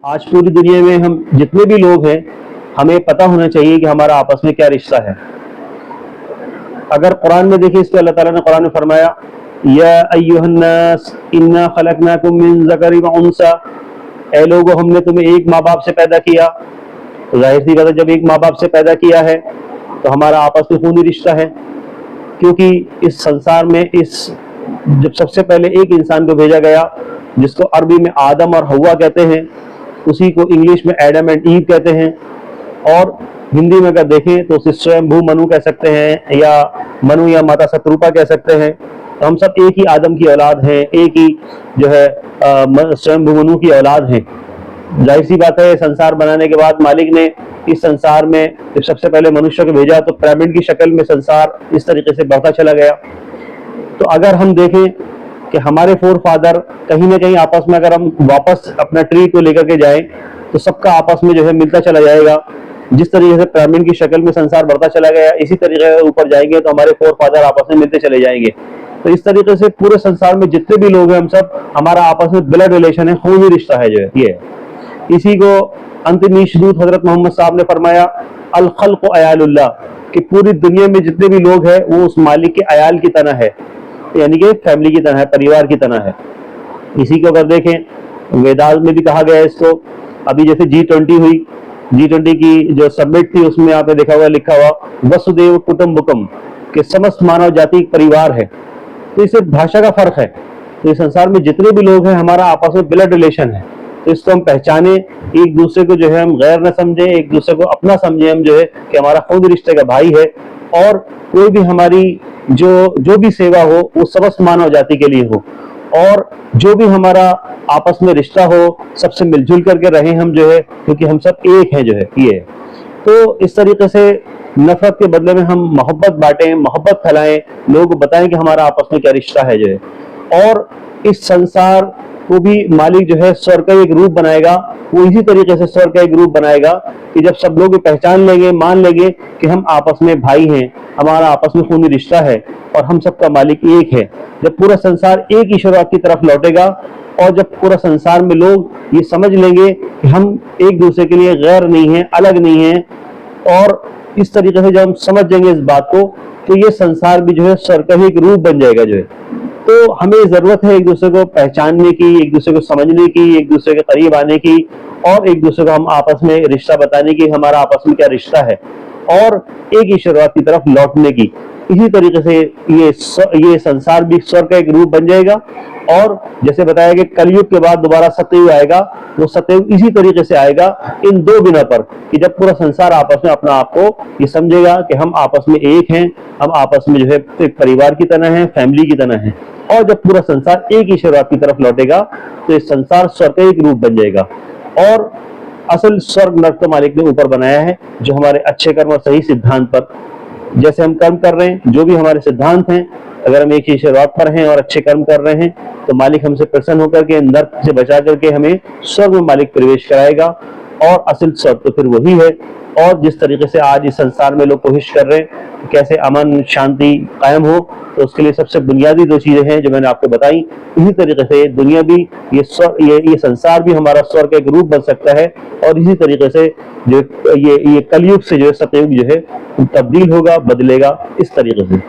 आज पूरी दुनिया में हम जितने भी लोग हैं, हमें पता होना चाहिए कि हमारा आपस में क्या रिश्ता है। अगर कुरान में देखिए, इसको अल्लाह ताला ने कुरान में फरमाया, या अय्युहन्नास इन्ना खलकनाकुम मिन ज़करिन व उन्सा, ऐ लोगों हमने तुम्हें एक माँ बाप से पैदा किया। तो जाहिर सी बात है, जब एक माँ बाप से पैदा किया है तो हमारा आपस में खूनी रिश्ता है, क्योंकि इस संसार में जब सबसे पहले एक इंसान को भेजा गया, जिसको अरबी में आदम और हवा कहते हैं, उसी को इंग्लिश में एडम एंड ईव कहते हैं, और हिंदी में अगर देखें तो उसे स्वयंभू मनु कह सकते हैं, या मनु या माता शत्रुपा कह सकते हैं। तो हम सब एक ही आदम की औलाद हैं, एक ही जो है स्वयंभू मनु की औलाद हैं। जाहिर सी बात है, संसार बनाने के बाद मालिक ने इस संसार में जब सबसे पहले मनुष्य को भेजा तो पिरामिड की शक्ल में संसार इस तरीके से बढ़ता चला गया। तो अगर हम देखें कि हमारे फोर फादर कहीं ना कहीं आपस में, अगर हम वापस अपना ट्री को लेकर के जाएं तो सबका आपस में जो है मिलता चला जाएगा। जिस तरीके से पिरामिड की शक्ल में संसार बढ़ता चला गया, इसी तरीके से ऊपर जाएंगे तो हमारे फोर फादर आपस में मिलते चले जाएंगे। तो इस तरीके से पूरे संसार में जितने भी लोग हैं, हम सब, हमारा आपस में ब्लड रिलेशन है, खूनी रिश्ता है जो है ये है। इसी को अंतिम ईशदूत हजरत मोहम्मद साहब ने फरमाया, अल खल्क़ अयालुल्लाह, कि पूरी दुनिया में जितने भी लोग हैं वो उस मालिक के अयाल की तरह है, यानी कि फैमिली की तरह है, परिवार की तरह है। इसी को अगर देखें, वेदांत में भी कहा गया है इसको। अभी जैसे G20 हुई, G20 की जो समिट थी, उसमें आपने देखा हुआ, लिखा हुआ वसुदेव कुटुंबकम, कि समस्त मानव जाति एक परिवार है। तो इससे भाषा का फर्क है। तो इस संसार में जितने भी लोग हैं, हमारा आपस में ब्लड रिलेशन है। तो इसको हम पहचाने, एक दूसरे को जो है हम गैर न समझे, एक दूसरे को अपना समझे, हम जो है कि हमारा खुद रिश्ते का भाई है, और कोई भी हमारी जो भी सेवा हो वो समस्त मानव जाति के लिए हो, और जो भी हमारा आपस में रिश्ता हो सबसे मिलजुल करके रहें हम जो है, क्योंकि हम सब एक हैं जो है ये। तो इस तरीके से नफरत के बदले में हम मोहब्बत बांटें, मोहब्बत फैलाएं, लोगों को बताएं कि हमारा आपस में क्या रिश्ता है जो है। और इस संसार को भी मालिक जो है स्वर्ग का एक रूप बनाएगा। वो इसी तरीके से स्वर्ग का एक रूप बनाएगा कि जब सब लोग पहचान लेंगे, मान लेंगे कि हम आपस में भाई हैं, हमारा आपस में खूनी रिश्ता है, और हम सबका मालिक एक है। जब पूरा संसार एक ईश्वर की तरफ लौटेगा, और जब पूरा संसार में लोग ये समझ लेंगे कि हम एक दूसरे के लिए गैर नहीं है, अलग नहीं है, और इस तरीके से जब हम समझ जाएंगे इस बात को, तो ये संसार भी जो है स्वर्ग का एक रूप बन जाएगा जो है। तो हमें जरूरत है एक दूसरे को पहचानने की, एक दूसरे को समझने की, एक दूसरे के करीब आने की, और एक दूसरे को हम आपस में रिश्ता बताने की, हमारा आपस में क्या रिश्ता है, और एक ईश्वरवाद की तरफ लौटने की। इसी तरीके से ये संसार भी स्वर्ग का एक रूप बन जाएगा। और जैसे बताया कि कलयुग के बाद दोबारा सतयुग आएगा, वो सतयुग इसी तरीके से आएगा, इन दो बिना पर, कि जब पूरा संसार आपस में अपना आपको ये समझेगा कि हम आपस में एक हैं, हम आपस में जो है एक परिवार की तरह हैं, फैमिली की तरह हैं। और जब पूरा संसार एक ईश्वरवाद की तरफ लौटेगा तो ये संसार स्वर्ग का एक रूप बन जाएगा। और असल स्वर्ग नर्क तो मालिक ने ऊपर बनाया है, जो हमारे अच्छे कर्म और सही सिद्धांत पर, जैसे हम कर्म कर रहे हैं, जो भी हमारे सिद्धांत हैं, अगर हम एक ही ईश्वरवाद पर हैं और अच्छे कर्म कर रहे हैं, तो मालिक हमसे प्रसन्न होकर के नर्क से बचा करके हमें स्वर्ग में मालिक प्रवेश कराएगा। और असल स्वर्ग तो फिर वही है। और जिस तरीके से आज इस संसार में लोग कोशिश कर रहे हैं कैसे अमन शांति कायम हो, तो उसके लिए सबसे बुनियादी दो चीजें हैं जो मैंने आपको बताई। इसी तरीके से दुनिया भी, ये संसार भी हमारा स्वर्ग का एक रूप बन सकता है। और इसी तरीके से जो ये कलयुग से जो है सतयुग जो है तब्दील होगा, बदलेगा इस तरीके से।